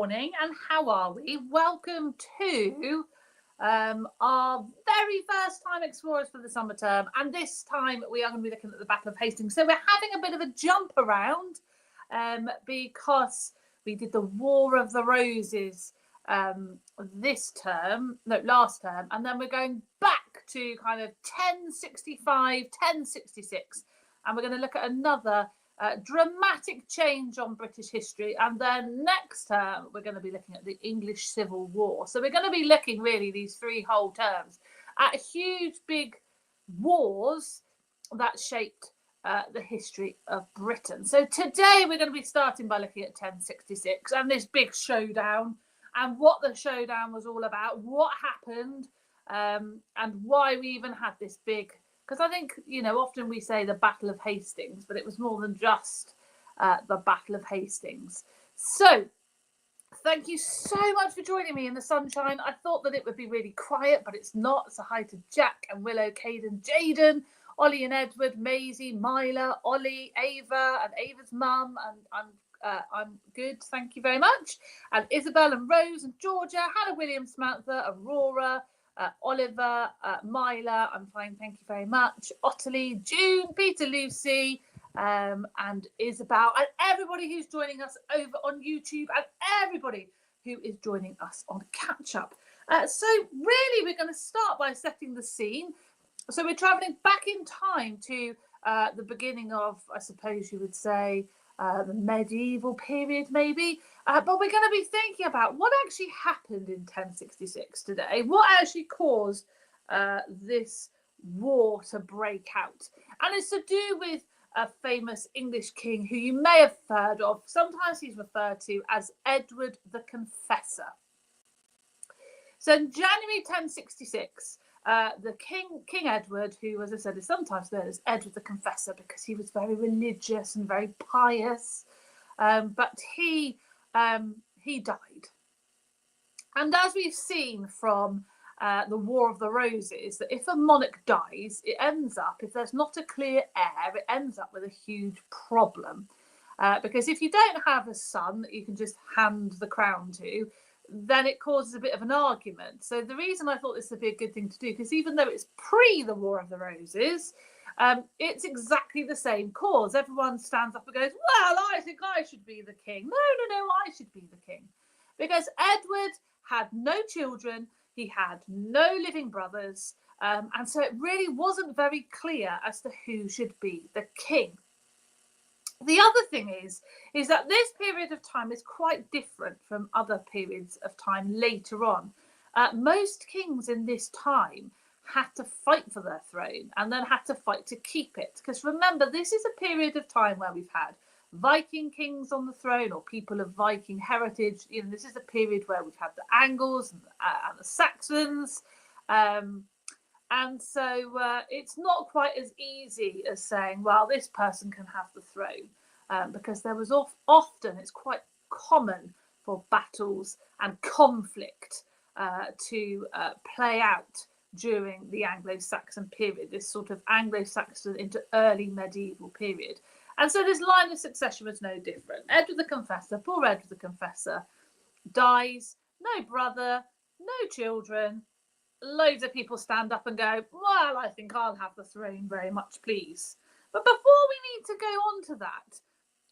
morning, and how are we? Welcome to our very first time explorers for the summer term, and this time we are going to be looking at the Battle of Hastings. So we're having a bit of a jump around because we did the War of the Roses last term, and then we're going back to kind of 1065, 1066, and we're going to look at another dramatic change on British history, and then next term we're going to be looking at the English Civil War. So we're going to be looking really these three whole terms at huge big wars that shaped the history of Britain. So today we're going to be starting by looking at 1066 and this big showdown and what the showdown was all about, what happened, and why we even had this big. Because I think, often we say the Battle of Hastings, but it was more than just the Battle of Hastings. So, thank you so much for joining me in the sunshine. I thought that it would be really quiet, but it's not. So hi to Jack and Willow, Caden, Jaden, Ollie and Edward, Maisie, Myla, Ollie, Ava, and Ava's mum. And I'm good, thank you very much. And Isabel and Rose and Georgia, Hannah, William, Samantha, Aurora, Oliver, Myla, I'm fine, thank you very much. Ottilie, June, Peter, Lucy, and Isabel, and everybody who's joining us over on YouTube, and everybody who is joining us on Catch Up. So really, we're going to start by setting the scene. So we're travelling back in time to the beginning of, I suppose you would say, the medieval period, maybe. But we're going to be thinking about what actually happened in 1066 today. What actually caused this war to break out? And it's to do with a famous English king who you may have heard of. Sometimes he's referred to as Edward the Confessor. So in January 1066, the King Edward, who, as I said, is sometimes known as Edward the Confessor because he was very religious and very pious, but he died. And as we've seen from the War of the Roses, that if a monarch dies, it ends up, if there's not a clear heir, it ends up with a huge problem. Because if you don't have a son that you can just hand the crown to, then it causes a bit of an argument. So the reason I thought this would be a good thing to do, because even though it's pre the War of the Roses, it's exactly the same cause. Everyone stands up and goes, well, I think I should be the king. No, I should be the king. Because Edward had no children, he had no living brothers, and so it really wasn't very clear as to who should be the king. The other thing is that this period of time is quite different from other periods of time later on. Most kings in this time had to fight for their throne and then had to fight to keep it. Because remember, this is a period of time where we've had Viking kings on the throne or people of Viking heritage. This is a period where we've had the Angles and the Saxons. And so it's not quite as easy as saying, well, this person can have the throne, because there was often, it's quite common for battles and conflict to play out during the Anglo-Saxon period, this sort of Anglo-Saxon into early medieval period. And so this line of succession was no different. Edward the Confessor, poor Edward the Confessor, dies, no brother, no children. Loads of people stand up and go, well, I think I'll have the throne very much, please. But before we need to go on to that,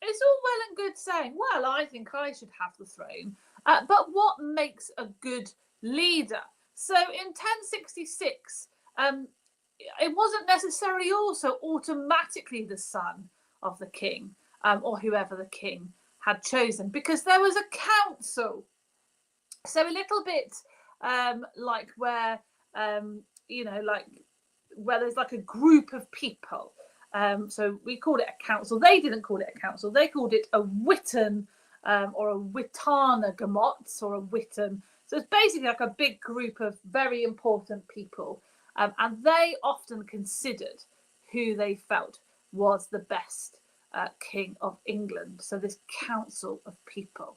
it's all well and good saying, well, I think I should have the throne. But what makes a good leader? So in 1066, it wasn't necessarily also automatically the son of the king, or whoever the king had chosen, because there was a council. So a little bit like where, where there's like a group of people. So we called it a council. They didn't call it a council. They called it a witan, or a witana gamots, or a witan. So it's basically like a big group of very important people. And they often considered who they felt was the best king of England. So this council of people.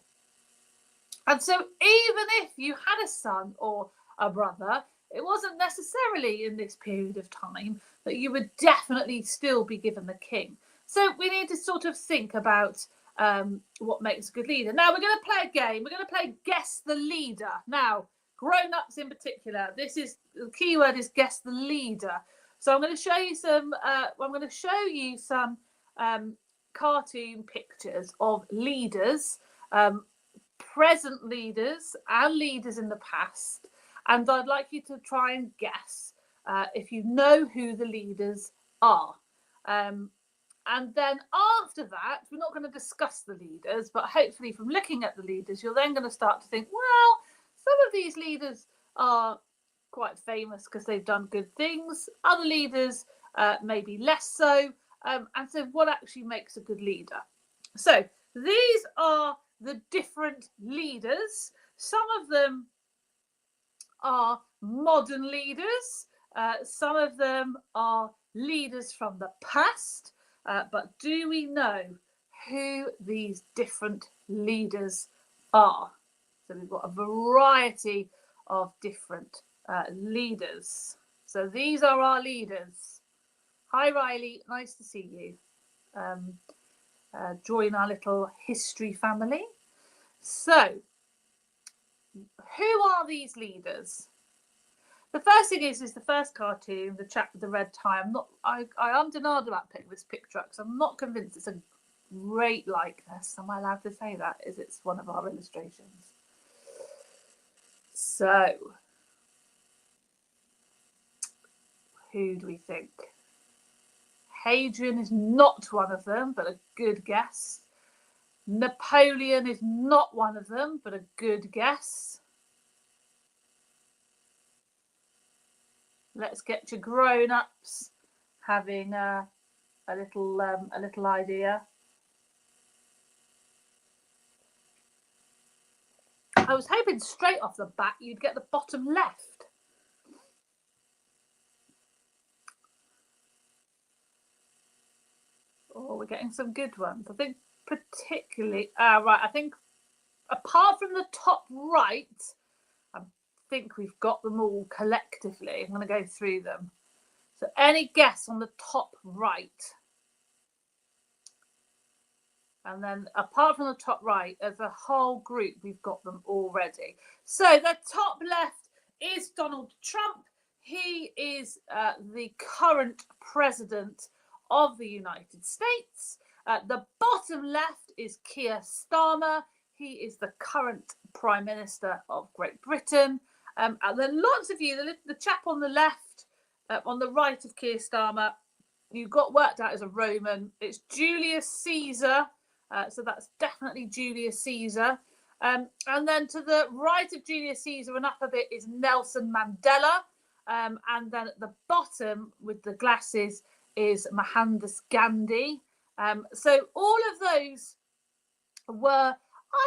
And so even if you had a son or a brother, it wasn't necessarily in this period of time that you would definitely still be given the king. So we need to sort of think about what makes a good leader. Now we're going to play a game. We're going to play Guess the Leader. Now, grown-ups in particular, the keyword is guess the leader. So I'm going to show you some cartoon pictures of leaders, present leaders and leaders in the past, and I'd like you to try and guess if you know who the leaders are. And then after that, we're not going to discuss the leaders, but hopefully from looking at the leaders, you're then going to start to think, well, some of these leaders are quite famous because they've done good things. Other leaders maybe less so. And so what actually makes a good leader? So these are the different leaders. Some of them are modern leaders. Some of them are leaders from the past. But do we know who these different leaders are? So we've got a variety of different leaders. So these are our leaders. Hi, Riley. Nice to see you. Join our little history family. So, who are these leaders? The first thing is the first cartoon, the chap with the red tie. I am denied about picking this picture up because I'm not convinced it's a great likeness. Am I allowed to say that? It's one of our illustrations. So, who do we think? Hadrian is not one of them, but a good guess. Napoleon is not one of them, but a good guess. Let's get your grown-ups having a little idea. I was hoping straight off the bat you'd get the bottom left. Oh, we're getting some good ones. I think particularly, right, I think apart from the top right, I think we've got them all collectively. I'm going to go through them. So any guess on the top right? And then apart from the top right, as a whole group, we've got them already. So the top left is Donald Trump. He is the current president of the United States. The bottom left is Keir Starmer. He is the current Prime Minister of Great Britain. And then lots of you, the chap on the left, on the right of Keir Starmer, you got worked out as a Roman. It's Julius Caesar. So that's definitely Julius Caesar. And then to the right of Julius Caesar and up a bit is Nelson Mandela. And then at the bottom with the glasses is Mohandas Gandhi. So all of those were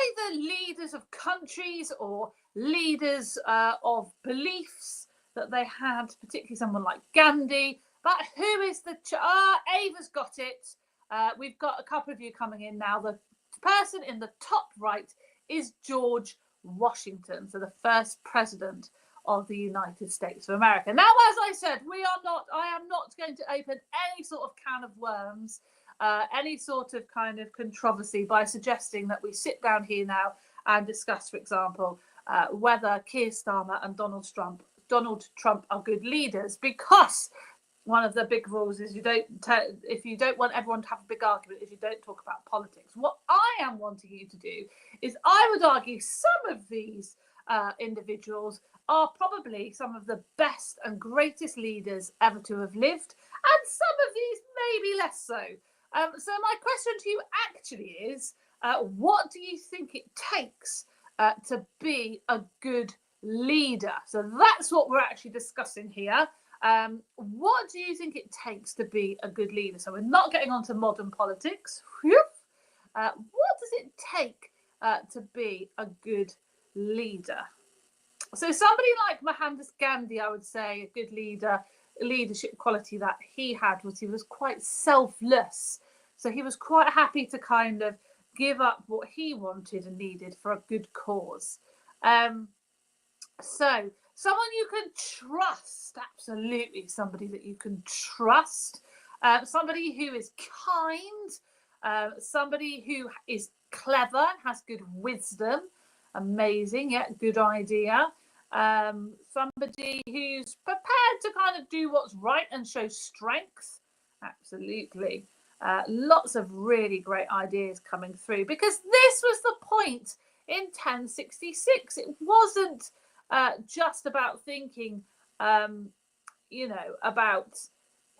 either leaders of countries or leaders of beliefs that they had, particularly someone like Gandhi. But who is the... Ava's got it. We've got a couple of you coming in now. The person in the top right is George Washington, so the first president of the United States of America. Now, as I said, I am not going to open any sort of can of worms, any sort of kind of controversy by suggesting that we sit down here now and discuss, for example, whether Keir Starmer and Donald Trump are good leaders, because one of the big rules is if you don't want everyone to have a big argument, is you don't talk about politics. What I am wanting you to do is, I would argue some of these individuals are probably some of the best and greatest leaders ever to have lived, and some of these maybe less so. So my question to you actually is, what do you think it takes to be a good leader? So that's what we're actually discussing here. What do you think it takes to be a good leader? So we're not getting onto modern politics. What does it take to be a good leader? So somebody like Mohandas Gandhi, I would say, a good leadership quality that he had was he was quite selfless. So he was quite happy to kind of give up what he wanted and needed for a good cause. So someone you can trust, absolutely somebody that you can trust, somebody who is kind, somebody who is clever, has good wisdom, amazing, yeah, good idea. Somebody who's prepared to kind of do what's right and show strength, absolutely. Lots of really great ideas coming through, because this was the point in 1066. It wasn't just about thinking, about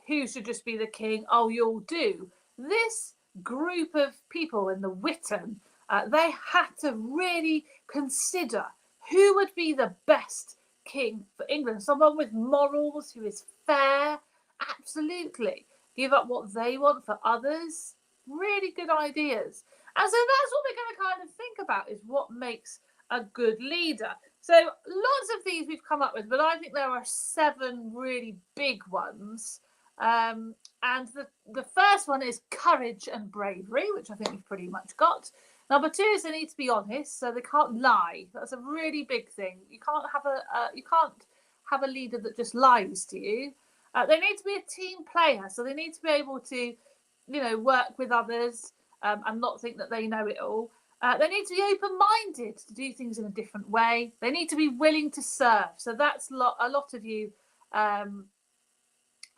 who should just be the king. Oh, you'll do. This group of people in the Witan, they had to really consider who would be the best king for England. Someone with morals, who is fair, absolutely. Give up what they want for others. Really good ideas. And so that's what we're going to kind of think about, is what makes a good leader. So lots of these we've come up with, but I think there are 7 really big ones. And the first one is courage and bravery, which I think we've pretty much got. Number 2 is they need to be honest, so they can't lie. That's a really big thing. You can't have a leader that just lies to you. They need to be a team player, so they need to be able to, work with others and not think that they know it all. They need to be open-minded, to do things in a different way. They need to be willing to serve. So that's a lot of you.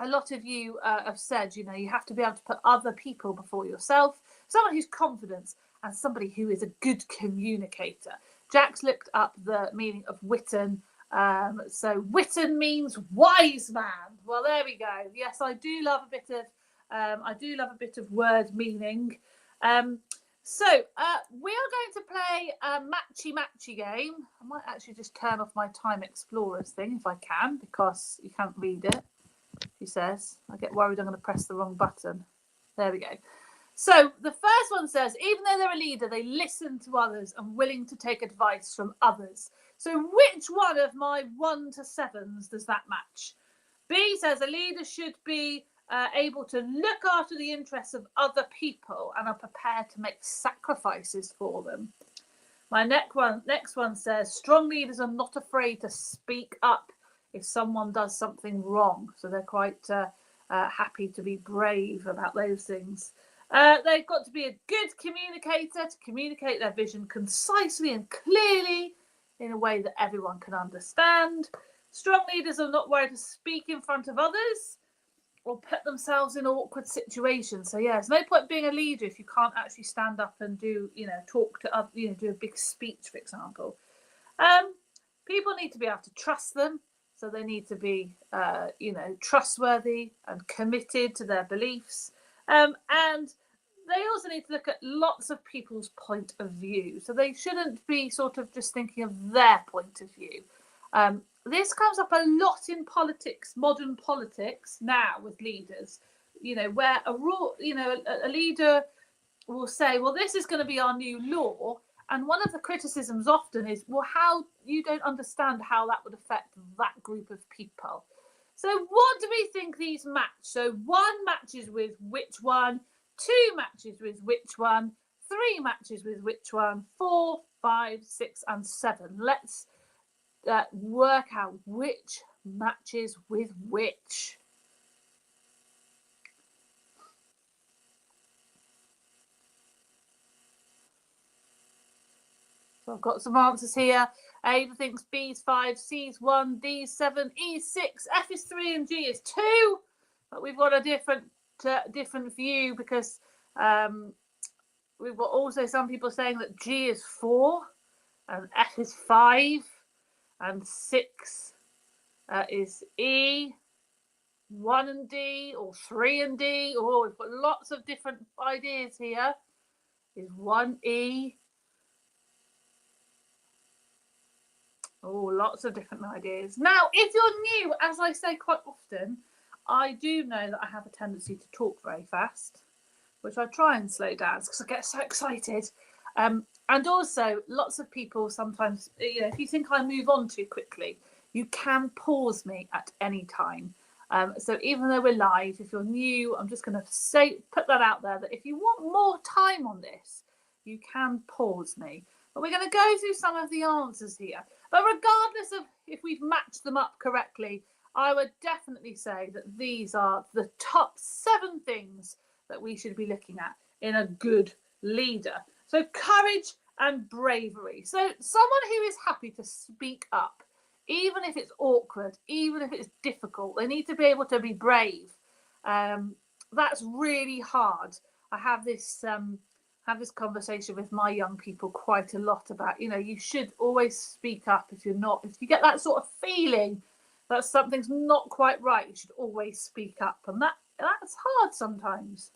A lot of you have said, you have to be able to put other people before yourself. Someone who's confident and somebody who is a good communicator. Jack's looked up the meaning of Witan. So Witan means wise man. Well, there we go. Yes, I do love a bit of word meaning. So we are going to play a matchy game. I might actually just turn off my Time Explorers thing if I can, because you can't read it. He says, I get worried I'm going to press the wrong button. There we go. So the first one says, even though they're a leader, they listen to others and willing to take advice from others. So which one of my 1 to 7s does that match? B says a leader should be able to look after the interests of other people and are prepared to make sacrifices for them. My next one says strong leaders are not afraid to speak up if someone does something wrong. So they're quite happy to be brave about those things. They've got to be a good communicator to communicate their vision concisely and clearly in a way that everyone can understand. Strong leaders are not worried to speak in front of others or put themselves in awkward situations. So yeah, there's no point being a leader if you can't actually stand up and do, talk to other, do a big speech, for example. People need to be able to trust them. So they need to be, trustworthy and committed to their beliefs. And they also need to look at lots of people's point of view. So they shouldn't be sort of just thinking of their point of view. This comes up a lot in politics, modern politics now with leaders, where a leader will say, well, this is going to be our new law. And one of the criticisms often is, well, how you don't understand how that would affect that group of people. So what do we think these match? So 1 matches with which one, 2 matches with which one, 3 matches with which one, 4, 5, 6, and 7. Let's work out which matches with which. So I've got some answers here. A thinks B is 5, C is 1, D is 7, E is 6, F is 3, and G is 2. But we've got a different view, because we've got also some people saying that G is 4 and F is 5 and 6 is E, 1 and D, or 3 and D. Oh, we've got lots of different ideas here. Is 1 E. Oh, lots of different ideas. Now, if you're new, as I say quite often, I do know that I have a tendency to talk very fast, which I try and slow down because I get so excited. And also, lots of people sometimes, if you think I move on too quickly, you can pause me at any time. So even though we're live, if you're new, I'm just going to put that out there, that if you want more time on this, you can pause me. But we're going to go through some of the answers here. But regardless of if we've matched them up correctly, I would definitely say that these are the top 7 things that we should be looking at in a good leader. So courage and bravery. So someone who is happy to speak up, even if it's awkward, even if it's difficult, they need to be able to be brave. That's really hard. I have this conversation with my young people quite a lot about, you should always speak up. If you get that sort of feeling that something's not quite right, you should always speak up. And that's hard sometimes.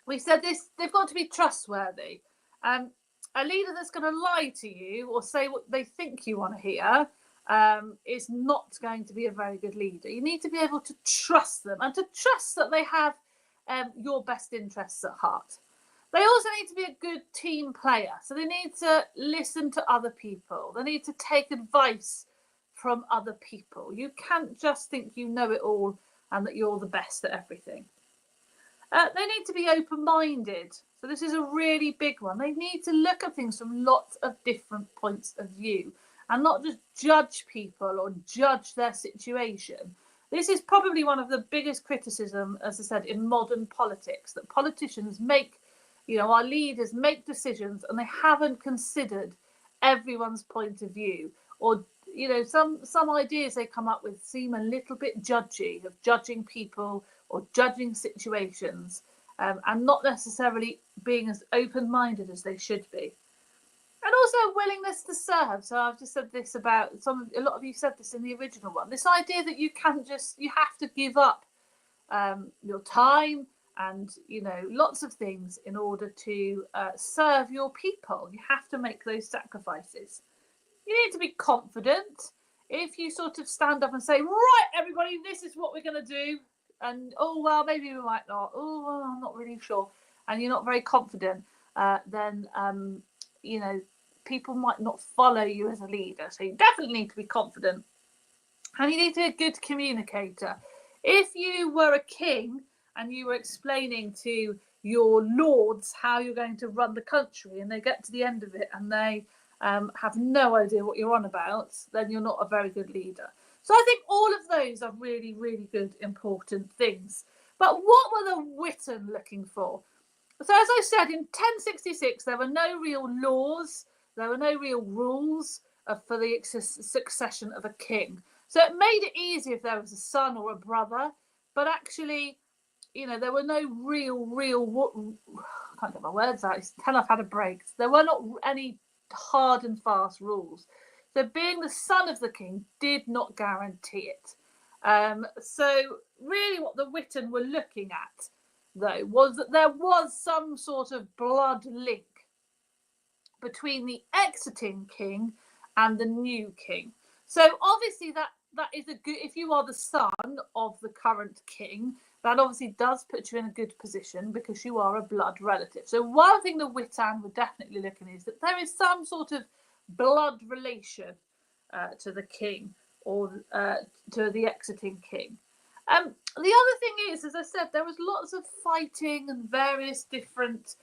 We said this, they've got to be trustworthy. A leader that's going to lie to you or say what they think you want to hear is not going to be a very good leader. You need to be able to trust them and to trust that they have your best interests at heart. They also need to be a good team player. So they need to listen to other people. They need to take advice from other people. You can't just think you know it all and that you're the best at everything. They need to be open-minded. So this is a really big one. They need to look at things from lots of different points of view and not just judge people or judge their situation. This is probably one of the biggest criticism, as I said, in modern politics, that politicians make, our leaders make decisions and they haven't considered everyone's point of view. Or, some ideas they come up with seem a little bit judgy, of judging people or judging situations, and not necessarily being as open-minded as they should be. And also a willingness to serve. So I've just said this about a lot of you said this in the original one. This idea that you have to give up your time and, lots of things in order to serve your people. You have to make those sacrifices. You need to be confident. If you sort of stand up and say, right, everybody, this is what we're going to do. And, maybe we might not. I'm not really sure. And you're not very confident, then, people might not follow you as a leader. So you definitely need to be confident. And you need to be a good communicator. If you were a king and you were explaining to your lords how you're going to run the country and they get to the end of it and they have no idea what you're on about, then you're not a very good leader. So I think all of those are really, really good, important things. But what were the Witan looking for? So as I said, in 1066, there were no real laws, there were no real rules for the succession of a king. So it made it easy if there was a son or a brother, but actually, there were no real, I can't get my words out, tell I've had a break. There were not any hard and fast rules. So being the son of the king did not guarantee it. So really what the Witan were looking at, though, was that there was some sort of blood link between the exiting king and the new king. So obviously that is a good, if you are the son of the current king, that obviously does put you in a good position because you are a blood relative. So one thing the Witan were definitely looking at is that there is some sort of blood relation to the king or to the exiting king. The other thing is, as I said, there was lots of fighting and various different,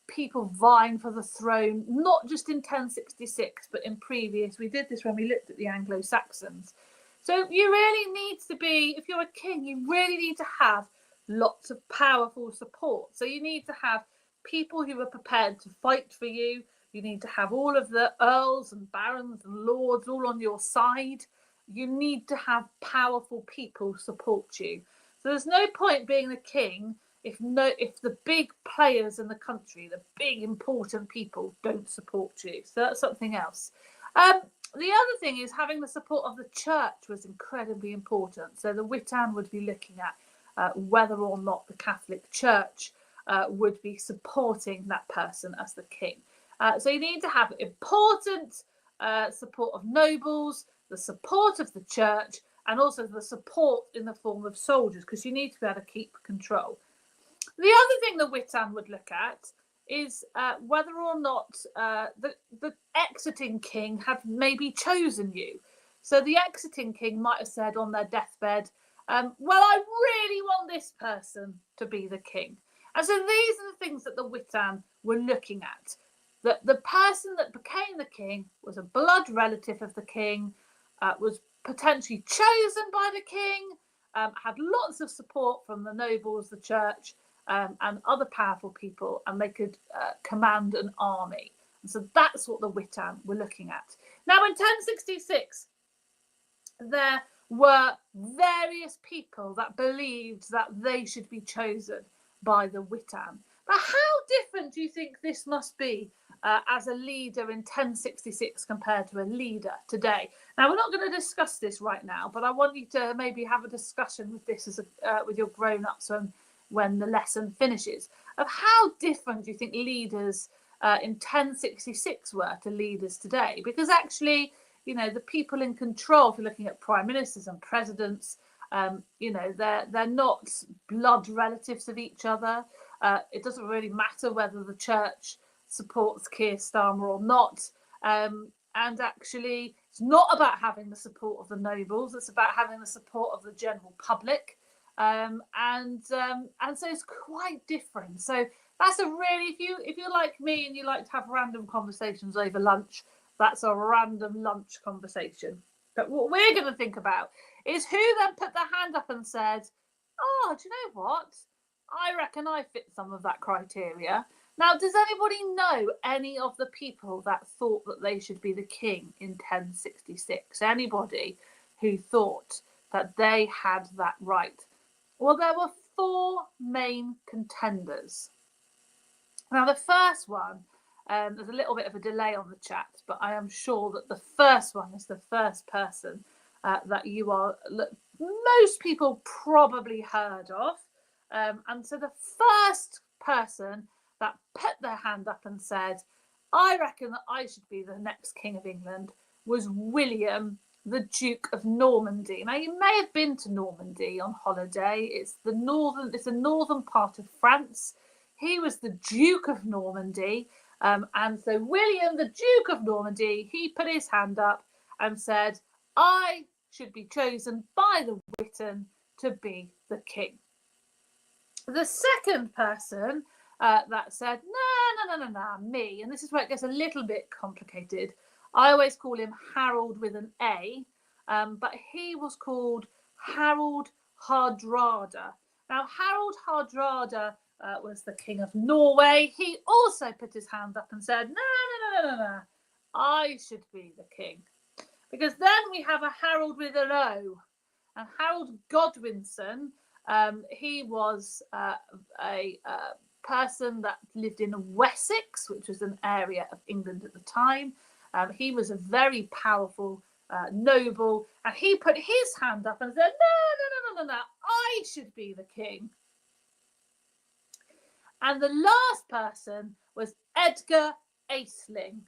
people vying for the throne, not just in 1066, but in previous. We did this when we looked at the Anglo-Saxons. So you really need to be, if you're a king, you really need to have lots of powerful support. So you need to have people who are prepared to fight for you. You need to have all of the earls and barons and lords all on your side. You need to have powerful people support you. So there's no point being the king if the big players in the country, the big important people, don't support you. So that's something else. The other thing is having the support of the church was incredibly important. So the Witan would be looking at whether or not the Catholic Church would be supporting that person as the king. So you need to have important support of nobles, the support of the church, and also the support in the form of soldiers, because you need to be able to keep control. The other thing the Witan would look at is whether or not the exiting king had maybe chosen you. So the exiting king might have said on their deathbed, well, I really want this person to be the king. And so these are the things that the Witan were looking at. That the person that became the king was a blood relative of the king, was potentially chosen by the king, had lots of support from the nobles, the church, and other powerful people, and they could command an army. And so that's what the Witan were looking at. Now, in 1066, there were various people that believed that they should be chosen by the Witan. But how different do you think this must be as a leader in 1066 compared to a leader today? Now, we're not going to discuss this right now, but I want you to maybe have a discussion with this as with your grown-ups when the lesson finishes, of how different do you think leaders in 1066 were to leaders today? Because actually, you know, the people in control, if you're looking at prime ministers and presidents, you know, they're not blood relatives of each other. It doesn't really matter whether the church supports Keir Starmer or not. And actually, it's not about having the support of the nobles. It's about having the support of the general public. And so it's quite different. So that's a really, if you're like me and you like to have random conversations over lunch, that's a random lunch conversation. But what we're going to think about is who then put their hand up and said, oh, do you know what? I reckon I fit some of that criteria. Now, does anybody know any of the people that thought that they should be the king in 1066? Anybody who thought that they had that right? Well, there were 4 main contenders. Now, the first one, there's a little bit of a delay on the chat, but I am sure that the first one is the first person that most people probably heard of. And so the first person that put their hand up and said, I reckon that I should be the next King of England, was William, the Duke of Normandy. Now, you may have been to Normandy on holiday. It's the northern part of France. He was the Duke of Normandy. And so William, the Duke of Normandy, he put his hand up and said, I should be chosen by the Witan to be the king. The second person that said, no, me, and this is where it gets a little bit complicated. I always call him Harald with an A, but he was called Harald Hardrada. Now, Harald Hardrada was the king of Norway. He also put his hand up and said, no, I should be the king. Because then we have a Harald with an O, and Harald Godwineson, he was a person that lived in Wessex, which was an area of England at the time. He was a very powerful noble, and he put his hand up and said, no, I should be the king. And the last person was Edgar Aisling,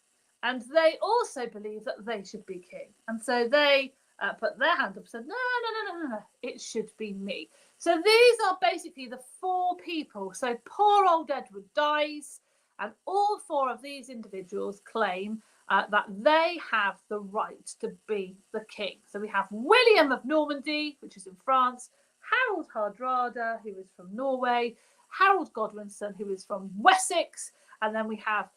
and they also believed that they should be king. And so they put their hand up and said, no, it should be me. So these are basically the 4 people. So poor old Edward dies, and all 4 of these individuals claim that they have the right to be the king. So we have William of Normandy, which is in France, Harald Hardrada, who is from Norway, Harald Godwineson, who is from Wessex, and then we have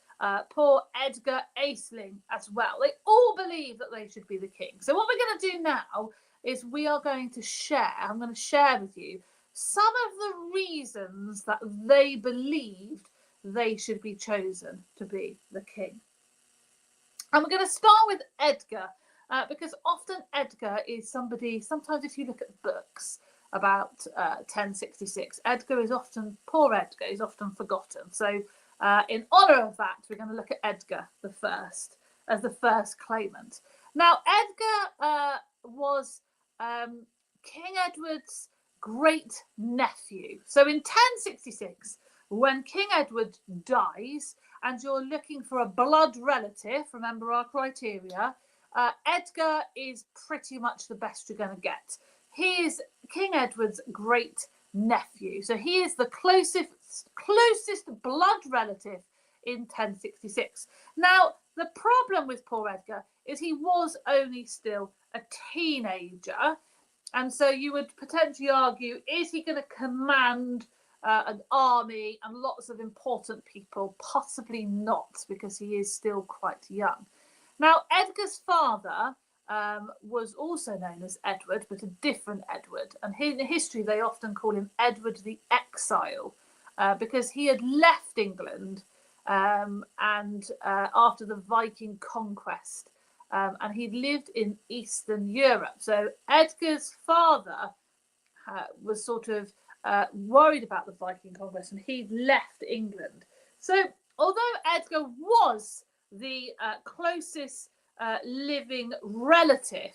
poor Edgar Aisling as well. They all believe that they should be the king. So what we're going to do now is we are going to share, I'm going to share with you some of the reasons that they believed they should be chosen to be the king. And we're going to start with Edgar, because often Edgar is somebody, sometimes if you look at books about 1066, Edgar is often, poor Edgar is often forgotten. So in honour of that, we're going to look at Edgar the First as the first claimant. Now, Edgar was King Edward's great nephew. So in 1066, when King Edward dies and you're looking for a blood relative, remember our criteria, Edgar is pretty much the best you're going to get. He is King Edward's great nephew. So he is the closest blood relative in 1066. Now, the problem with poor Edgar is he was only still a teenager. And so you would potentially argue, is he going to command an army and lots of important people? Possibly not, because he is still quite young. Now, Edgar's father was also known as Edward, but a different Edward. And in history, they often call him Edward the Exile, because he had left England after the Viking conquest, and he'd lived in Eastern Europe. So Edgar's father was sort of worried about the Viking conquest, and he'd left England. So although Edgar was the closest living relative,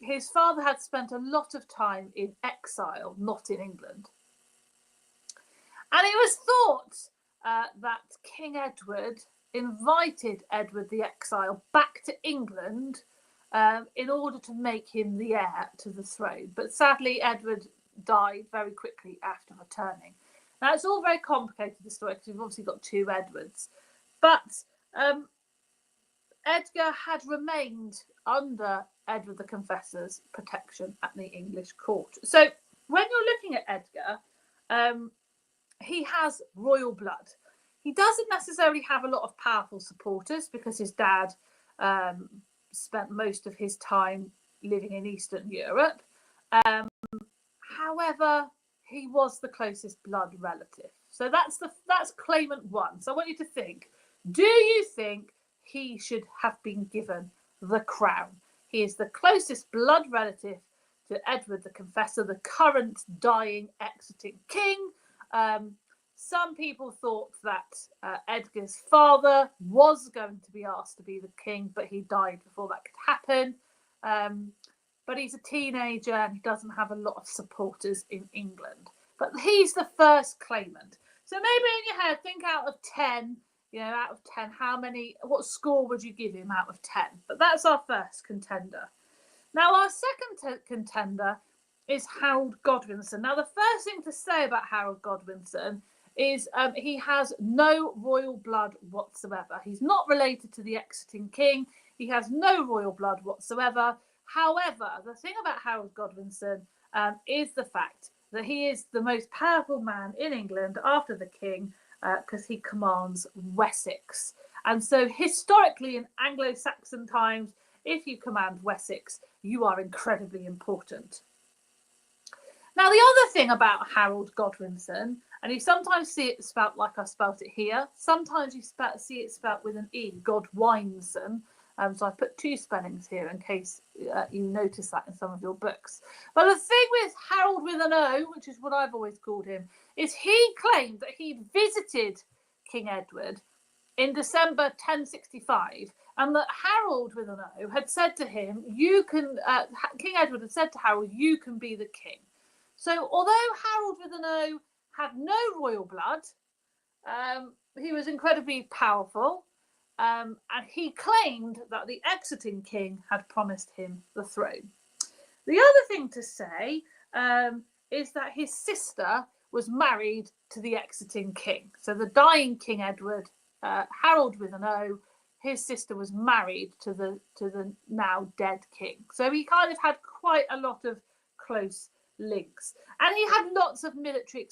his father had spent a lot of time in exile, not in England. And it was thought that King Edward invited Edward the Exile back to England in order to make him the heir to the throne. But sadly, Edward died very quickly after returning. Now, it's all very complicated, the story, because we've obviously got two Edwards. But Edgar had remained under Edward the Confessor's protection at the English court. So when you're looking at Edgar, he has royal blood. He doesn't necessarily have a lot of powerful supporters because his dad spent most of his time living in Eastern Europe. However, he was the closest blood relative. So that's claimant one. So I want you to think, do you think he should have been given the crown? He is the closest blood relative to Edward the Confessor, the current dying, exiting king. Some people thought that Edgar's father was going to be asked to be the king, but he died before that could happen. But he's a teenager and he doesn't have a lot of supporters in England. But he's the first claimant. So maybe in your head, think out of 10, out of 10, what score would you give him out of 10? But that's our first contender. Now, our second contender is Harald Godwineson. Now, the first thing to say about Harald Godwineson is he has no royal blood whatsoever. He's not related to the exiting king. He has no royal blood whatsoever. However, the thing about Harald Godwineson is the fact that he is the most powerful man in England after the king, because he commands Wessex. And so historically in Anglo-Saxon times, if you command Wessex, you are incredibly important. Now, the other thing about Harald Godwineson, and you sometimes see it spelt like I spelt it here, sometimes you see it spelt with an E, Godwineson. So I put two spellings here in case you notice that in some of your books. But the thing with Harald with an O, which is what I've always called him, is he claimed that he'd visited King Edward in December 1065, and that Harald with an O had said to him, King Edward had said to Harald, you can be the king. So although Harald with an O had no royal blood, he was incredibly powerful. And he claimed that the exiting king had promised him the throne. The other thing to say is that his sister was married to the exiting king. So the dying King Edward, Harald with an O, his sister was married to the now dead king. So he kind of had quite a lot of close links. And he had lots of military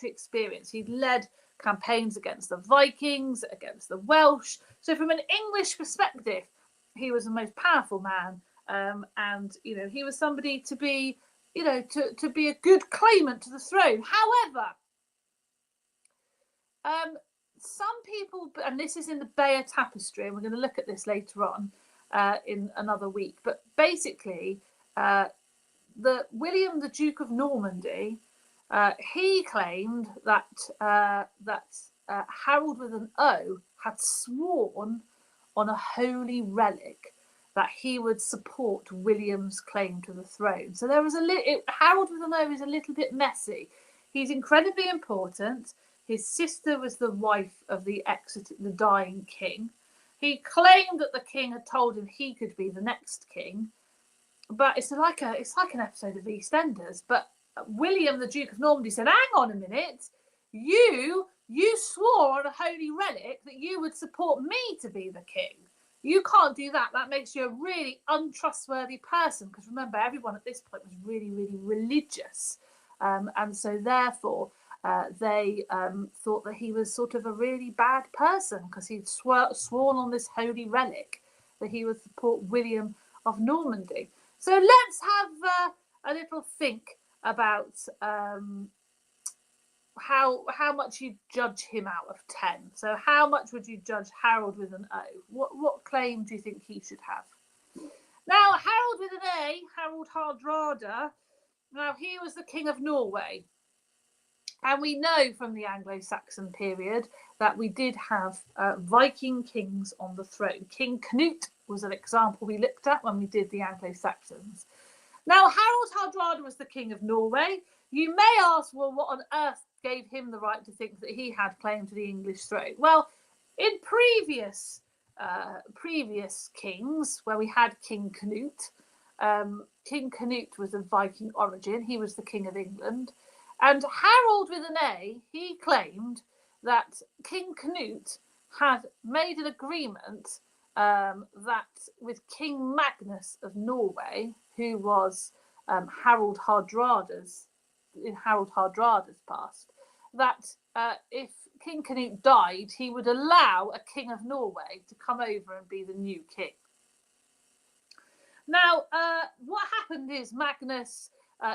experience. He'd led campaigns against the Vikings, against the Welsh. So from an English perspective, he was the most powerful man, and he was somebody to be to be a good claimant to the throne. However, some people, and this is in the Bayeux Tapestry, and we're going to look at this later on in another week, but basically the William the Duke of Normandy, he claimed that Harald with an O had sworn on a holy relic that he would support William's claim to the throne. So there was Harald with an O is a little bit messy. He's incredibly important. His sister was the wife of the dying king. He claimed that the king had told him he could be the next king, but it's like an episode of EastEnders. But William, the Duke of Normandy, said, hang on a minute, you swore on a holy relic that you would support me to be the king. You can't do that. That makes you a really untrustworthy person, because remember, everyone at this point was really, really religious. And so therefore, they thought that he was sort of a really bad person because he'd sworn on this holy relic that he would support William of Normandy. So let's have a little think about how much you judge him out of 10. So how much would you judge Harald with an O? What claim do you think he should have? Now, Harald with an A, Harald Hardrada, now he was the king of Norway. And we know from the Anglo-Saxon period that we did have Viking kings on the throne. King Canute was an example we looked at when we did the Anglo-Saxons. Now, Harald Hardrada was the king of Norway. You may ask, well, what on earth gave him the right to think that he had claim to the English throne? Well, in previous kings, where we had King Canute, King Canute was of Viking origin. He was the king of England. And Harald with an A, he claimed that King Canute had made an agreement that with King Magnus of Norway, who was Harald Hardrada's past, that if King Canute died, he would allow a king of Norway to come over and be the new king. Now, what happened is Magnus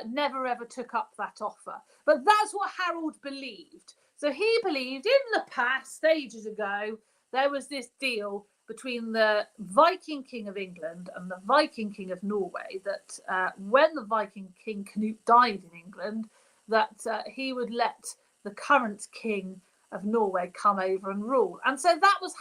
never ever took up that offer, but that's what Harald believed. So he believed in the past, ages ago, there was this deal between the Viking king of England and the Viking king of Norway that when the Viking king Canute died in England, that he would let the current king of Norway come over and rule. And so that was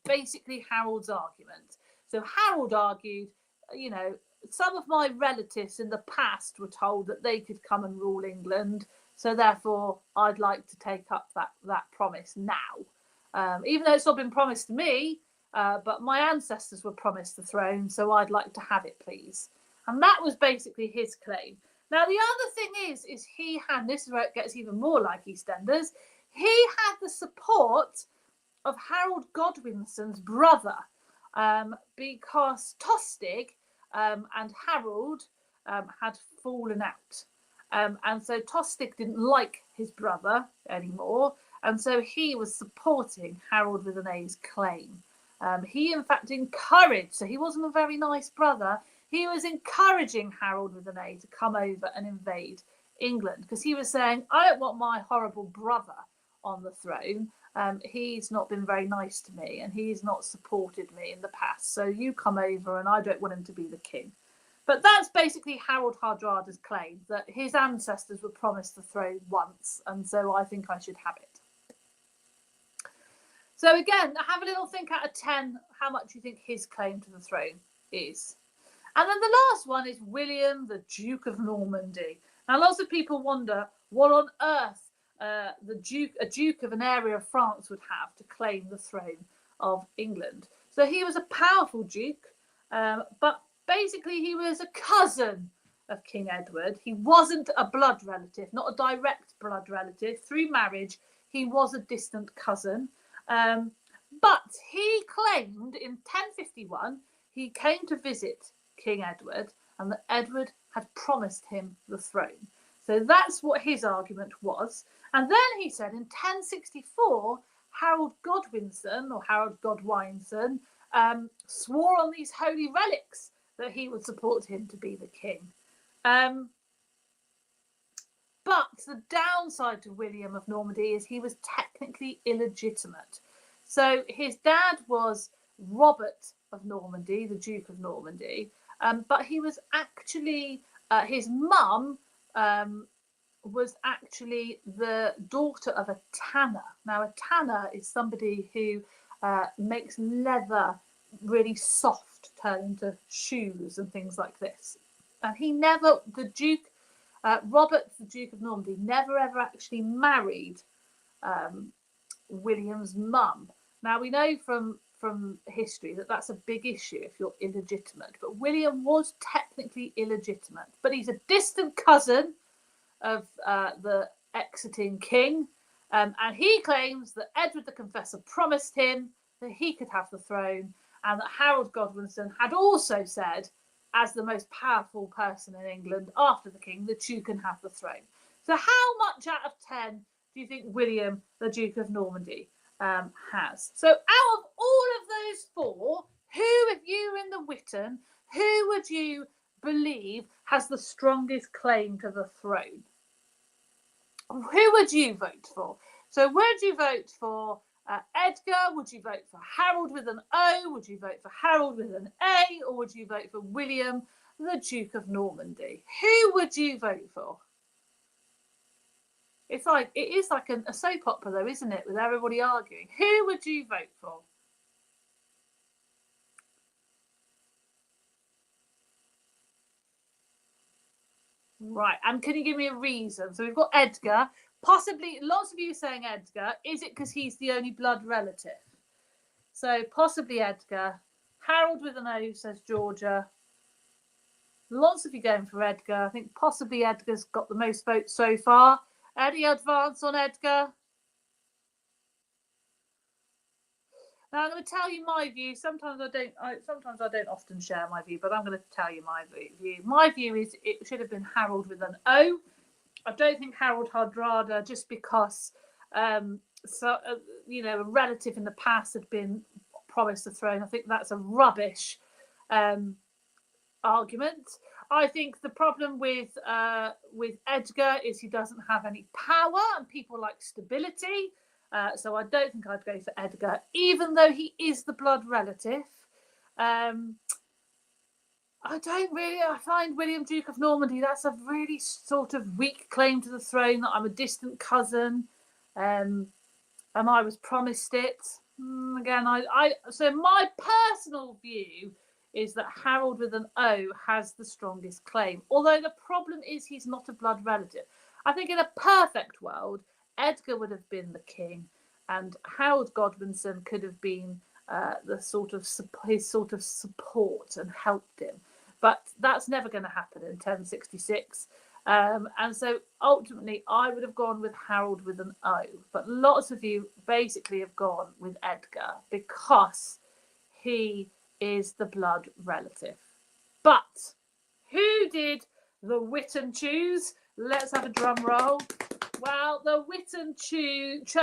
basically Harold's argument. So Harald argued, you know, some of my relatives in the past were told that they could come and rule England, so therefore I'd like to take up that promise now. Even though it's not been promised to me, but my ancestors were promised the throne, so I'd like to have it, please. And that was basically his claim. Now, the other thing is he had, this is where it gets even more like EastEnders, he had the support of Harold Godwinson's brother, because Tostig and Harald had fallen out. And so Tostig didn't like his brother anymore, and so he was supporting Harald with an A's claim. He, in fact, encouraged, so he wasn't a very nice brother, he was encouraging Harald with an A to come over and invade England, because he was saying, I don't want my horrible brother on the throne. He's not been very nice to me, and he's not supported me in the past, so you come over and I don't want him to be the king. But that's basically Harald Hardrada's claim, that his ancestors were promised the throne once, and so I think I should have it. So again, have a little think out of 10 how much you think his claim to the throne is. And then the last one is William, the Duke of Normandy. Now, lots of people wonder what on earth a duke of an area of France would have to claim the throne of England. So he was a powerful duke, but basically he was a cousin of King Edward. He wasn't a blood relative, not a direct blood relative. Through marriage, he was a distant cousin. But he claimed in 1051, he came to visit King Edward, and that Edward had promised him the throne. So that's what his argument was. And then he said in 1064, Harold Godwinson, or Harold Godwineson, swore on these holy relics that he would support him to be the king. But the downside to William of Normandy is he was technically illegitimate. So his dad was Robert of Normandy, the Duke of Normandy, but he was actually, his mum was actually the daughter of a tanner. Now, a tanner is somebody who makes leather really soft, turn into shoes and things like this. And he never, Robert, the Duke of Normandy, never ever actually married William's mum. Now, we know from history that that's a big issue if you're illegitimate, but William was technically illegitimate, but he's a distant cousin of the exiting king, and he claims that Edward the Confessor promised him that he could have the throne, and that Harold Godwinson had also said, as the most powerful person in England after the king, that you can have the throne. So how much out of 10 do you think William, the Duke of Normandy, has? So out of all of those four, If you were in the Witan, who would you believe has the strongest claim to the throne? Who would you vote for? So would you vote for Edgar? Would you vote for Harald with an O? Would you vote for Harald with an A? Or would you vote for William, the Duke of Normandy? Who would you vote for? It is like a soap opera though, isn't it? With everybody arguing. Who would you vote for? Right, and can you give me a reason? So we've got Edgar. Possibly, lots of you saying Edgar. Is it because he's the only blood relative? So possibly Edgar. Harald with an O, says Georgia. Lots of you going for Edgar. I think possibly Edgar's got the most votes so far. Any advance on Edgar? Now I'm going to tell you my view. Sometimes I don't often share my view, but I'm going to tell you my view. My view is it should have been Harald with an O. I don't think Harald Hardrada, just because a relative in the past had been promised the throne. I think that's a rubbish argument. I think the problem with Edgar is he doesn't have any power, and people like stability. So I don't think I'd go for Edgar, even though he is the blood relative. I find William, Duke of Normandy, that's a really sort of weak claim to the throne, that I'm a distant cousin, and I was promised it. So my personal view is that Harald with an O has the strongest claim. Although the problem is he's not a blood relative. I think in a perfect world, Edgar would have been the king, and Harold Godwineson could have been his sort of support and helped him. But that's never going to happen in 1066. And so ultimately, I would have gone with Harald with an O. But lots of you basically have gone with Edgar because he is the blood relative. But who did the Witan choose? Let's have a drum roll. Well, the Witan chose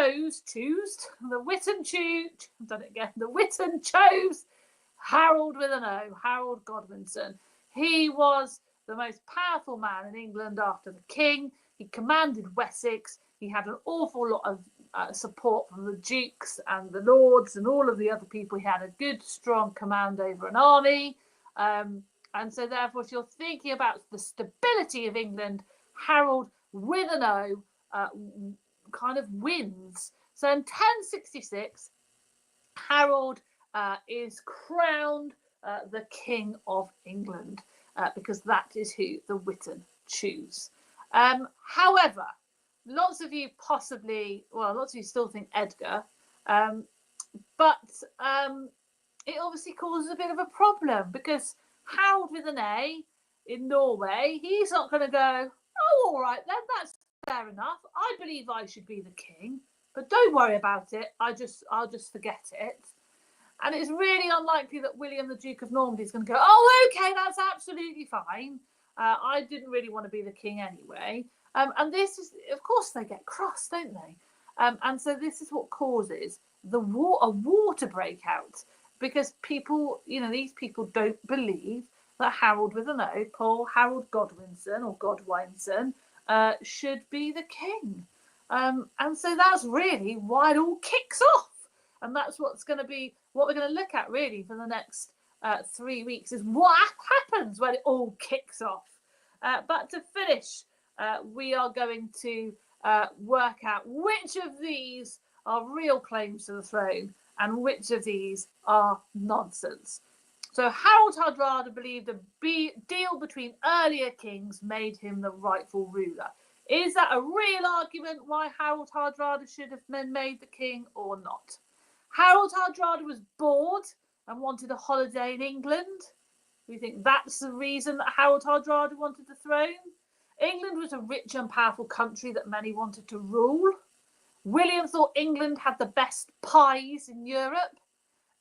Harald with an O, Harald Godwineson. He was the most powerful man in England after the king. He commanded Wessex. He had an awful lot of support from the dukes and the lords and all of the other people. He had a good, strong command over an army. And so therefore, if you're thinking about the stability of England, Harald with an O kind of wins. So in 1066, Harald is crowned the King of England because that is who the Witan choose. However, lots of you still think Edgar, but it obviously causes a bit of a problem because Harald with an A in Norway, he's not going to go, oh, all right then, that's fair enough. I believe I should be the king, but don't worry about it. I'll just forget it. And it's really unlikely that William, the Duke of Normandy, is going to go, oh, okay, that's absolutely fine. I didn't really want to be the king anyway. And this is, of course, they get cross, don't they? And so this is what causes a war to break out because people, these people don't believe that Harald with an O, Paul Harald Godwineson or Godwineson, should be the king. And so that's really why it all kicks off. And that's what we're going to look at really for the next 3 weeks is what happens when it all kicks off. But to finish, we are going to work out which of these are real claims to the throne and which of these are nonsense. So Harald Hardrada believed a deal between earlier kings made him the rightful ruler. Is that a real argument why Harald Hardrada should have been made the king or not? Harald Hardrada was bored and wanted a holiday in England. Do you think that's the reason that Harald Hardrada wanted the throne? England was a rich and powerful country that many wanted to rule. William thought England had the best pies in Europe.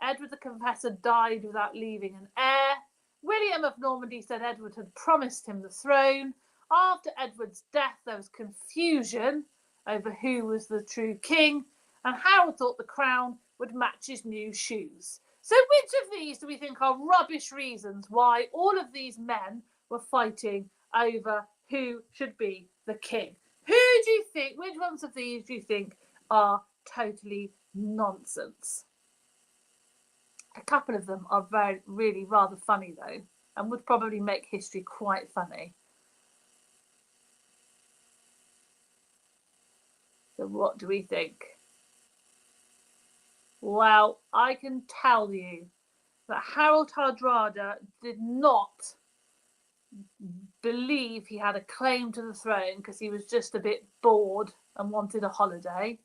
Edward the Confessor died without leaving an heir. William of Normandy said Edward had promised him the throne. After Edward's death, there was confusion over who was the true king, and Harold thought the crown would match his new shoes. So which of these do we think are rubbish reasons why all of these men were fighting over who should be the king? Who do you think, which ones of these do you think are totally nonsense? A couple of them are really rather funny though, and would probably make history quite funny. So what do we think? Well, I can tell you that Harald Hardrada did not believe he had a claim to the throne because he was just a bit bored and wanted a holiday.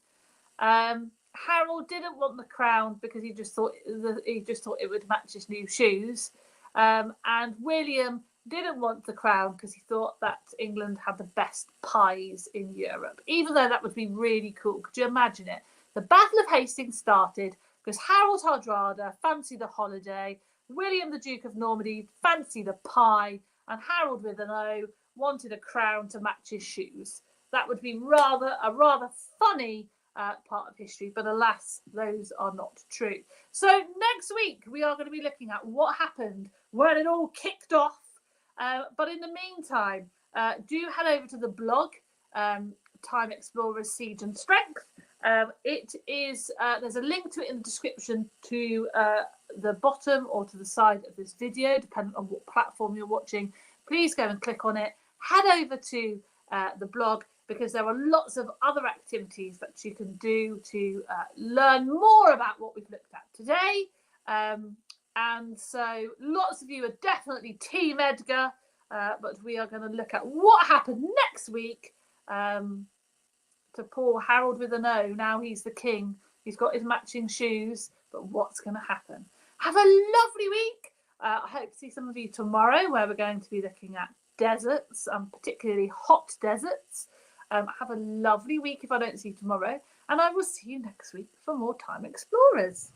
Harald didn't want the crown because he just thought it would match his new shoes. And William didn't want the crown because he thought that England had the best pies in Europe, even though that would be really cool. Could you imagine it? The Battle of Hastings started because Harald Hardrada fancied a holiday, William the Duke of Normandy fancied a pie, and Harold with an O wanted a crown to match his shoes. That would be a rather funny part of history, but alas, those are not true. So next week we are going to be looking at what happened when it all kicked off. But in the meantime, do head over to the blog, Time Explorers Siege and Strength. It is there's a link to it in the description to the bottom or to the side of this video, depending on what platform you're watching. Please go and click on it. Head over to the blog, because there are lots of other activities that you can do to learn more about what we've looked at today. And so lots of you are definitely Team Edgar, but we are going to look at what happened next week to poor Harold with an O. Now he's the king. He's got his matching shoes, but what's going to happen? Have a lovely week. I hope to see some of you tomorrow, where we're going to be looking at deserts, particularly hot deserts. Have a lovely week if I don't see you tomorrow, and I will see you next week for more Time Explorers.